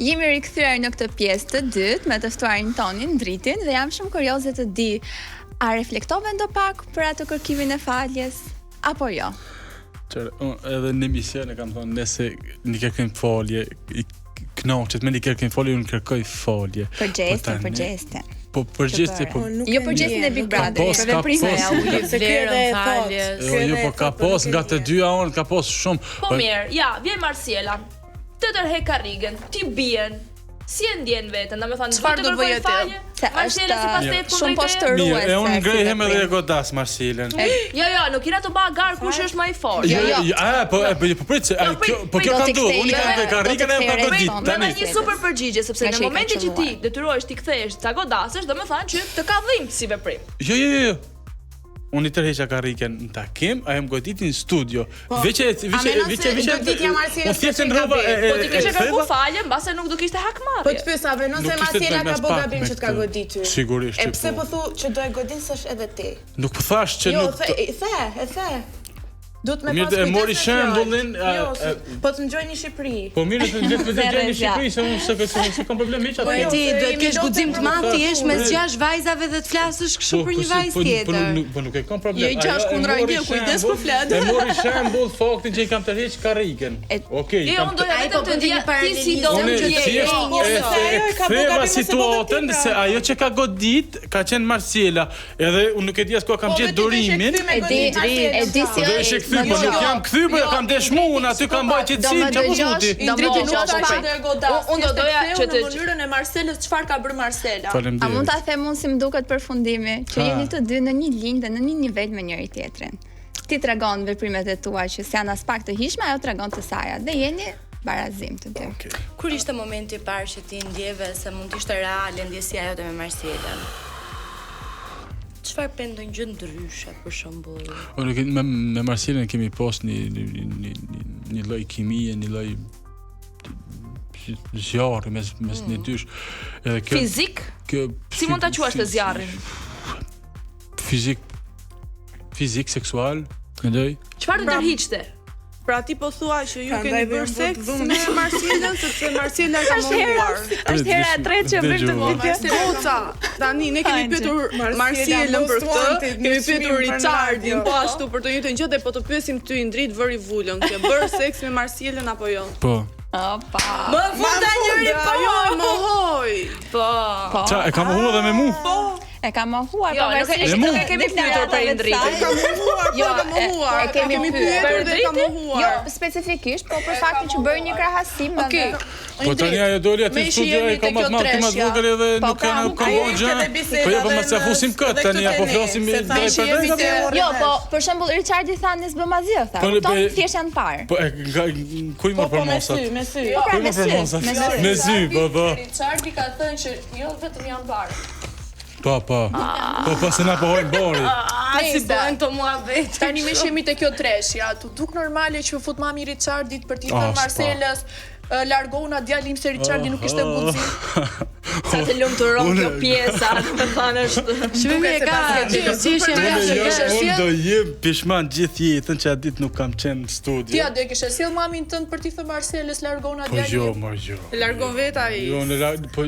Jemi rikthyer në këtë pjesë të dytë me të ftuarin tonin Dritin dhe jam shumë kurioze të di, a reflektove ndo pak për atë kërkimin e faljes apo jo? Edhe në emision e kam thonë nëse një kërkim falje, kënaqet me një kërkim falje, unë kërkoj falje. Për gjestin. Po për gjestin, po jo për gjestin e Big Brother, për veprimet e uljes së vlerën faljes. Jo, po ka pas nga të dyja anë, ka pas shumë. Po mirë, ja, vjen Marcela. Të tërhe karrigen, ti bien. Si e ndjen veten, domethënë çfarë do bëj atë? Marcela sipas te shumë poshtëruese. E unë ngrehem edhe e godas Marcelën. Jo, nuk jena të bëj gar kush është më i fortë. Po prit se kjo ka ndur, unë kam te karrigen e ka godit tani. Në një super përgjigje sepse në momentin që ti detyrohesh ti kthehesh ta godasësh, domethënë që të ka dhimbje si veprim. Jo. Unë i tërheqa karriken në takim, a jem goditin në studio. Veqe... Goditja Marcela... Po fjetën rroba e... Po ti kishe kërku falje, mbase nuk do kishte hakmarrje. Po të pyes, a venon se Marcela ka bë gabim që t'ka goditur? Sigurisht. E pse po thu që do e godin s'është edhe ti? Nuk po thash që nuk... Jo, the. Duhet me pas kujdes. Mori shembullin... Po të ngjoj në Shqipëri. Po mirë të ngjoj në Shqipëri, se unë se kam problem me çfarë. Po ti do të kesh guxim të madh ti jesh mes 6 vajzave dhe të flasësh kështu për një vajzë tjetër. Po nuk e kam problem. Jo 6 kundra një, kujdes ku flet. E mori shembull faktin që i kam tërheq karriken. Okej. Jo, unë doja vetëm të di ti si do të ktheva situatën se ajo që ka godit ka qenë Marcela, edhe unë nuk e di as ku kam gjetë durimin. E di si po nuk jam kthy, po kam dëshmu, unë aty kam bërë qetësim, çfarë po thotë? Indriti nuk ka pa të godas. Unë do doja që të në mënyrën e Marcelës çfarë ka bërë Marcela. A mund ta them unë si më duket përfundimi, që jeni të dy në një linjë dhe në një nivel me njëri tjetrin. Ti tregon veprimet e tua që janë as pak të hijshme, ajo tregon të saja dhe jeni barazim të dy. Kur ishte momenti i parë që ti ndjeve se mund të ishte reale ndjesia jote me Marcelën? Çfarë pendon gjë ndryshe për shembull? Me Marcelën kemi pas një lloj kimie, një lloj zjarri mes një dysh. Edhe kjo fizik? Si mund ta quash të zjarrin? Fizik, seksual, mendoj. Çfarë ndërhiqte? Pra ti po thua që ju keni bërë seks me Marcelën sepse Marcela ka munduar. Është hera e tretë që bëjmë të video. Goca, tani ne kemi pyetur Marcelën për këtë, kemi pyetur Richardin po ashtu për të njëjtën gjë dhe po të pyesim ty Indrit vëri vulën, ke bërë seks me Marcelën apo jo? Po. Opa. Më futa njëri po. Jo, mohoj. Po. Ça, e kam mohuar edhe me mua? Po. E ka mohuar, po nuk e kemi pyetur për Indritin. E ka mohuar, e kemi pyetur dhe ka mohuar. Jo, specifikisht, po për faktin që bëri një krahasim. Okej. Po tani ajo doli aty në studio e ka më të vogël edhe nuk kanë gjë. Po jo, po mos ja fusim kët tani apo flasim drejt. Jo, po për shembull Richardi tha nes bëm asgjë, tha. Kupton, thjesht janë parë. Po ku i mor për mosat? Me sy. Po me sy. Me sy, po. Richardi ka thënë që jo vetëm janë parë. Po, se na pohojnë bori. Si bëjnë të mua vetë. Tani me shemi të kjo treshja, tu duk normale që fut mami Richardit për t'i thënë Marcelës, largona djalim se Richardi nuk ishte guxim. Sa të lumturon kjo pjesa, domethënë është. Shpimi e ka Unë do jem pishman gjithë jetën që atë ditë nuk kam qenë në studio. Ti a do e kishe sjell mamin tënd për t'i thënë Marcelës largona djalim? Po jo. E largon vet ai. Jo, po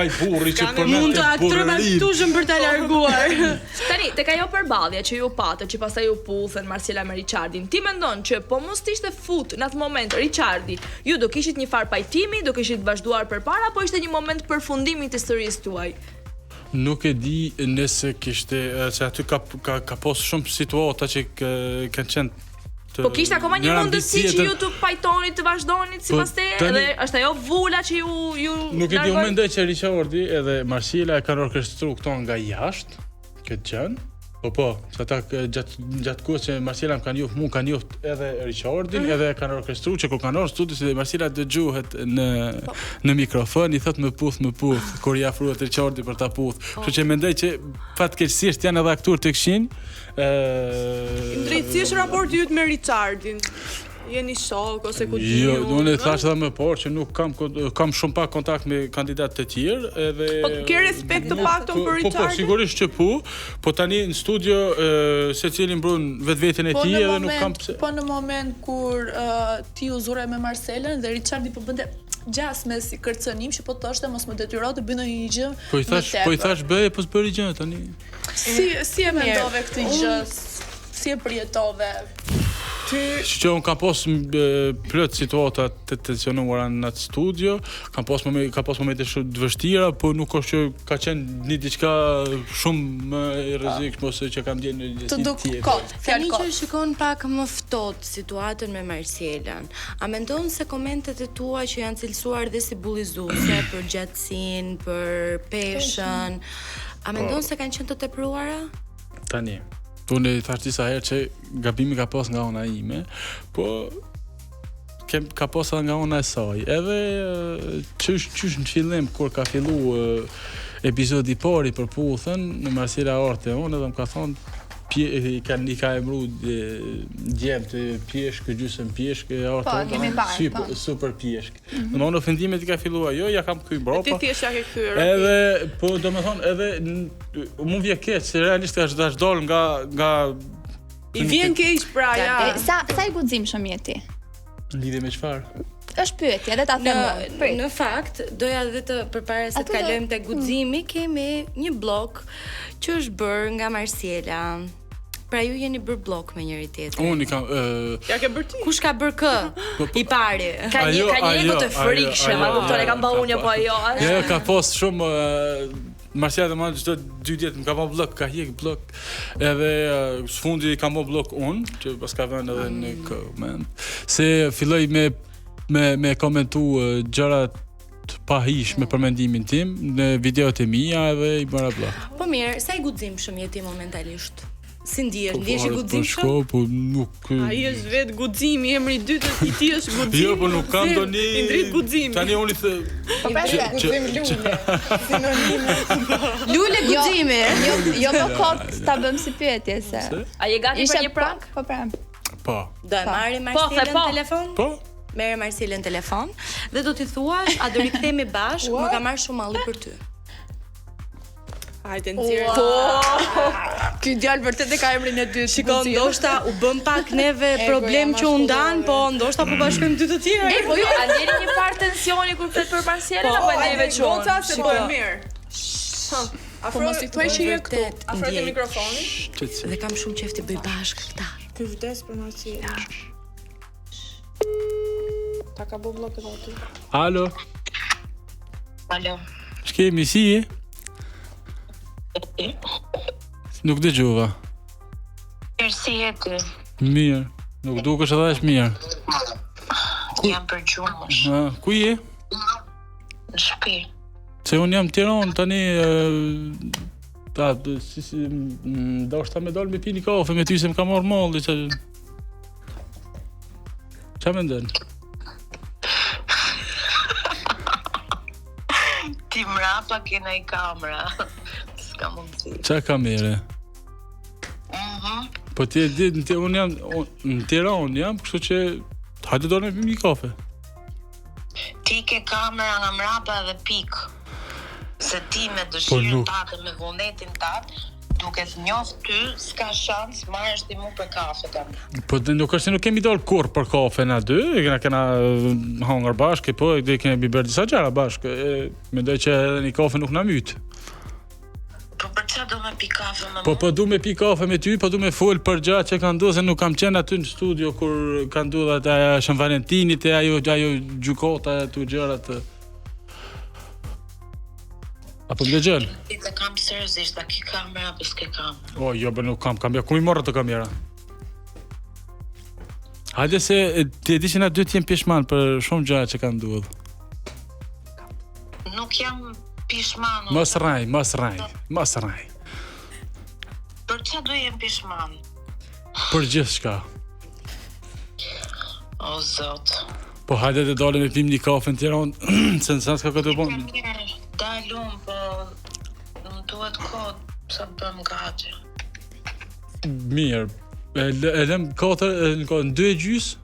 ai burri që për mund të aktorë tushën për ta larguar. Tani, tek ajo përballje që ju patët, që pastaj ju puthen Marcela me Richardin, ti mendon që po mos t'ishte fut në atë moment Richardi, ju do kishit një far pajtimi, do kishit vazhduar përpara, apo ishte një moment përfundimit të historisë tuaj? Nuk e di nëse kishte, se aty ka pas shumë situata që kanë qenë. Po kishte akoma një mundësi që ju të pajtonit, të vazhdonit sipas teje, edhe është ajo vula që ju nuk e di, unë mendoj që Richardi edhe Marcela e kanë orkestruar këto nga jashtë, këtë gjën. Po, që ata gjatë kohës që Marcela më kanë njohur, kanë njohur edhe Richardin, edhe kanë orkestruar që kur kanë ardhur në studio se Marcela dëgjohet në mikrofon, i thot më puth, kur i afrohet Richardi për ta puth. Kështu që mendoj që fatkeqësisht janë edhe aktorë të këshin. Drejtësisht raporti yt me Richardin. jeni shok ose ku di Jo, unë thash edhe më parë që nuk kam shumë pak kontakt me kandidatë të tjerë edhe Po ke respekt të paktën për Richardin? Po sigurisht që po tani në studio secili mbrun vetveten e tij edhe nuk kam pse. Po në moment kur ti u zure me Marcelën dhe Richardi po bënte gjasme si kërcënim që po thoshte mos më detyroj të bëj ndonjë gjë. Po i thash bëj po s'bëri gjë tani. Si e mendove këtë gjë? Si e përjetove? Që unë kam pas plot situata të tensionuara në atë studio, kam pas momente shumë të vështira, po nuk është që ka qenë një diçka shumë më e rrezikshme ose që kam ndjenë në të duk kot, Tani që shikon pak më ftohtë situatën me Marcelën, a mendon se komentet e tua që janë cilësuar dhe si bullizuese për gjatësinë, për peshën, a mendon se kanë qenë të tepruara? Tani unë i thash disa herë që gabimi ka pas nga ona ime, po ka pas nga ona e saj. Edhe qysh në fillim kur ka fillu epizodi parë i përputhën në Marcela Arte, unë edhe më ka thonë i ka emru djemt pjeshk, gjysëm pjeshk, super pjeshk. Në më në ofendimet i ka fillua, jo, ja kam këj mbrapa. Ti thjesht ja ke kyer. Edhe, po do me thonë, edhe mu vje keq, se realisht ka është dal nga... I vjen keq pra, ja. Sa i guxim shumë jeti? Në lidhje me çfarë? Është pyetje, edhe ta them. Në fakt, doja edhe të përpara se të kalojmë te guximi, kemi një blog që është bërë nga Marcela. Pra ju jeni bërë blok me njëri tjetrin. Unë i kam... Ja ke bërë ti? Kush ka bërë kë? I pari. Ka një ego të frikshme, ma kuptore, kam ba unë po ajo. Ja, ka pas shumë... Marcia dhe ma çdo 2 ditë më ka bërë blok, ka hjek blok. Edhe sfundi ka bërë blok unë, që pas ka vënë edhe në koment. Se filloj me komentu gjëra të pahishme për mendimin tim në videot e mia edhe i bëra blok. Po mirë, sa i guximshëm je ti momentalisht? Si ndihesh? Ndihesh i guximshëm? Po nuk... Ai është vetë guximi, emri i dytë i tij është guxim. Jo, po nuk kam doni... I ndrit guximi. Tani unë i the... Po pra guxim lule. Sinonime. Lule guximi. Jo më kot ta bëm si pyetje se. A je gati për një prank? Po pra. Po. Do e marrë Marcelën në telefon? Po. Merë Marcelën në telefon dhe do t'i thuash, a do rikthehemi bashkë, më ka marrë shumë malli për ty. Hajde nxjerr. Ky djalë vërtet e ka emrin e dytë. Shikon, ndoshta u bën pak neve problem që u ndan, po ndoshta po bashkojmë dy të tjerë. Po ju, a ndjeni një farë tensioni kur flet për Marcelën apo neve çon? Goca se po e mirë. Po mos i thuaj që je këtu. Afro te mikrofonit. Dhe kam shumë qejf të bëj bashkë këtë. Ky vdes për Marcelën. Ta ka bë blok edhe aty. Alo. Alo. Shkemi si je? Nuk dëgjova. Si je ti? Mirë. Nuk dukesh edhe as mirë. Jam për gjumësh. Ku je? Në shtëpi. Se unë jam në Tiranë tani ndoshta me dal me pi një kafe me ty se më ka marrë malli që... Qa me ndonë? Ti mrapa kena i kamera. S'ka mundësi. Qa kamere? Po ti e di, unë jam në Tiranë jam, kështu që hajde do në pim një kafe. Ti ke kamera nga mrapa dhe pik. Se ti me dëshirën tatë, me vullnetin tatë, duke të njoft ty, s'ka shans, marrësh ti mu për kafe tani. Po nuk është se nuk kemi dalë kur për kafe na dy, kena hangër bashkë, po dhe kemi bërë disa gjëra bashkë. Mendoj që edhe një kafe nuk na myt. Po për çfarë do me pi kafe me Po mua? du me pi kafe me ty, po du me fol për gjatë që kanë ndodhur se nuk kam qenë aty në studio kur kanë ndodhur atë Shën Valentinit e ajo gjykata ato gjërat. Apo më dëgjon? Ti të kam seriozisht, a ki kamera apo s'ke kamera? O, jo, bë nuk kam kamera. Ku mi morë të kamera? Hajde se ti e di që na dy t'jem pishman për shumë gjëra që kanë ndodhur. Nuk jam pishman. Mos raj. Për çfarë do jem pishman? Për gjithçka. O zot. Po hajde të dalim e pim një kafe në Tiranë, se në sens ka këtë bon. Dalum, po më duhet kohë sa bëm gati. Mirë. E lëm 4 në 2:30.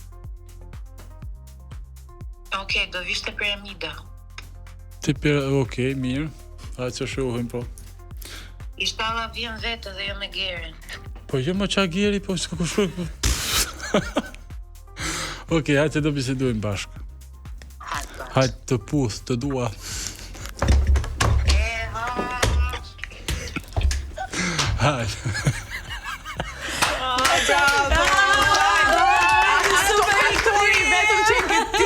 do vishte piramida. Okej, mirë. Hajde që shohim po. Ishtalla vjen vetë dhe jo me Gerin. Po jo më qa Geri, po s'ka ku shkoj. Okej, hajde do bisedojmë bashkë. Hajde të puth, të dua. Hajde.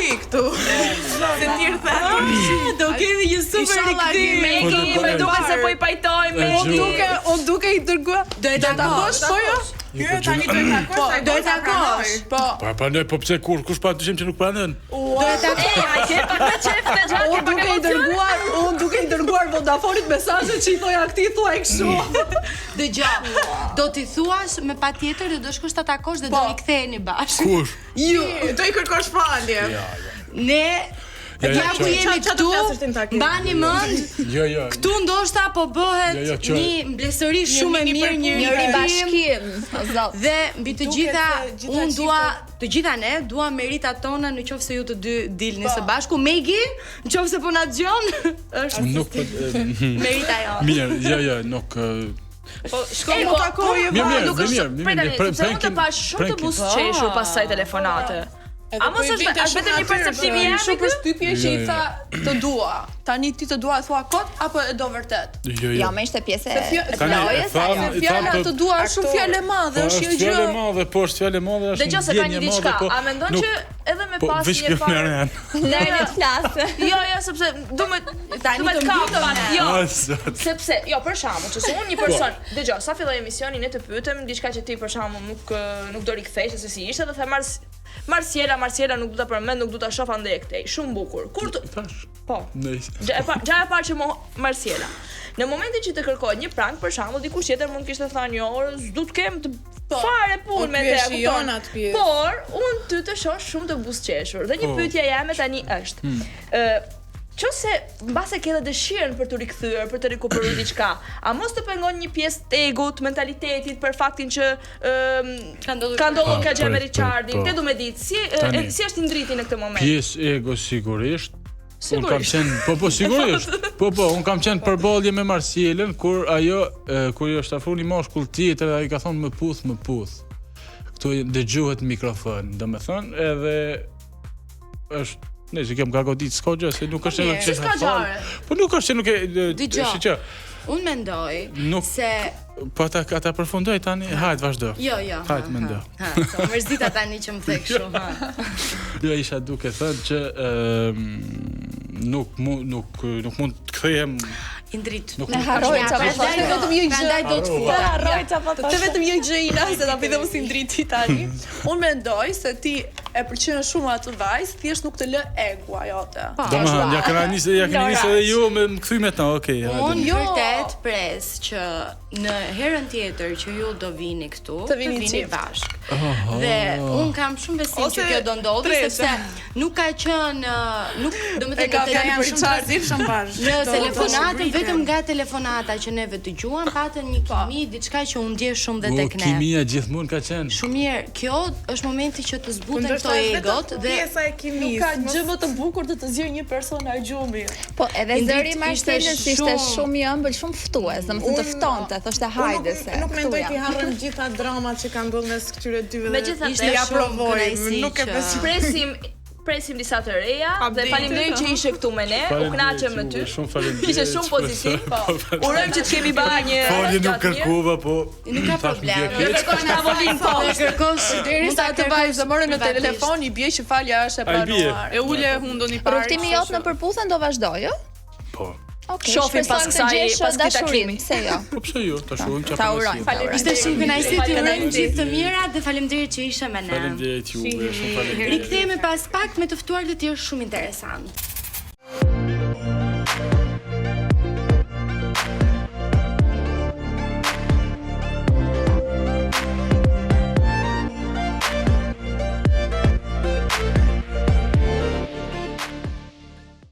Këtu. Se tjerë thënë. Do kemi një super rikthim. Me duket se po I pajtojmë. Unë duke I dërgua. Do e takosh, po jo? Jo, tani do e takosh. Do e takosh. Po. Pa ne, po pse kush pa dyshim që nuk pranën? Do e takosh. Unë duke I dërguar Vodafonit mesazhe që I thoja këtij thuaj kështu. Dëgjoj, do t'i thuash me patjetër dhe do shkosh ta takosh dhe do riktheheni bashkë. Kush? Ju, do I kërkosh falje. Ne ja ku jemi këtu, mbani mend. Jo. Këtu ndoshta po bëhet një mbledhëri shumë e mirë, një bashkim. Dhe mbi të gjitha, unë dua, të gjitha ne duam meritat tona në qoftë se ju të dy dilni së bashku. Megi, në qoftë se po na dëgjon, është Nuk merita jote. Mirë, jo, nuk Po shkoj në takojë. Mirë. Se mund të pash shumë të buzëqeshur pas kësaj telefonate. A mos është vetëm një perceptim I jam shumë përshtypje që I tha të dua. Tani ti të dua e thua kot apo e do vërtet? Jo, më ishte pjesë e lojës. Fjala të dua është shumë fjalë e madhe, është një gjë. Fjalë e madhe, po është fjalë e madhe, është. Dëgjoj se ka një diçka. A mendon që edhe me pas një farë Lëri të flasë. Jo, sepse duhet tani të kapam. Jo. Sepse, jo, për shembull, që se unë një person, dëgjoj, sa filloi emisioni ne të pyetem diçka që ti për shembull nuk do rikthesh se si ishte dhe them Marsiela nuk du ta përmend, nuk du ta shoh andej këtej. Shumë bukur. Kur të thash? Po. Gjaja e parë që Marsiela. Në momentin që të kërkoj një prank, për shembull, dikush tjetër mund kishte thënë, "Jo, s'du të kem të fare punë me te." Por unë ty të shoh shumë të buzëqeshur. Dhe një pyetje jame tani është, qose mbase ke edhe dëshirën për të rikthyer, për të rikuperuar diçka, a mos të pengon një pjesë të egut, mentalitetit për faktin që ka ndodhur kjo gjë me Richardin? Te du me ditë, si është I ndriti në këtë moment? Pjesë ego sigurisht. Unë kam qenë, sigurisht. Unë kam qenë përballje me Marsielën kur ajo është afruar një mashkull tjetër dhe ai ka thonë më puth. Ktu dëgjohet mikrofon, domethënë edhe është ne që kem ka godit s'ka gjë, se nuk është që s'ka gjare. Po nuk është që nuk e... Dëgjoj, unë mendoj se... Po ata përfundoj tani, hajtë vazhdo. Jo. Hajtë mendo. So mërzita tani që më thek shumë. Jo, isha duke thënë që nuk mund të kthehem Indrit. Ne harroj çfarë thonë. Vetëm një gjë. Prandaj do të futa. Harroj çfarë thonë. Të vetëm një gjë Ina se ta bëjmë si ndriti tani. Unë mendoj se ti e pëlqen shumë atë vajzë, thjesht nuk të lë egua jote. Domethënë, ja keni nisë edhe ju me kthymet na, okay. Unë vërtet pres që në herën tjetër që ju do vini këtu, të vini bashkë. Dhe unë kam shumë besim që kjo do ndodhi sepse nuk ka qenë, domethënë ka janë Richardin shumë bashkë. Në telefonatën vetëm nga telefonata që neve dëgjuam patën një kimi, diçka që u ndjej shumë dhe tek ne. Kimia gjithmonë ka qenë. Shumë mirë. Kjo është momenti që të zbuten këto egot dhe pjesa e kimisë. Nuk ka gjë më të bukur të zgjojë një person argjumi. Po, edhe zëri Marsielës ishte shumë I ëmbël, shumë ftues, domethënë të ftonte, thoshte hajde se. Nuk mendoj ti harrojmë gjitha dramat që kanë ndodhur mes këtyre dyve. Megjithatë, ja provojmë, nuk e besoj. Presim disa të reja dhe faleminderit që ishe këtu me ne. U kënaqem me ty. Shumë faleminderit. Ishe shumë pozitiv. Urojmë që të kemi bërë një Falje nuk kërkova, po nuk ka problem. Ne kërkojmë tavolinë poshtë. Kërkosh derisa të vajzë morën në telefon I bie që falja është e planuar. E ule hundon I parë. Rrugtimi jot në përputhjen do vazhdojë? Po. Shofim pas kësaj taklimi. Se jo. Po pse jo? Tash unë çfarë? Ta uroj. Ishte shumë kënaqësi të urojmë gjithë të mirat dhe faleminderit që ishe me ne. Faleminderit juve, shumë faleminderit. Rikthehemi pas pak me të ftuar të tjerë shumë interesant.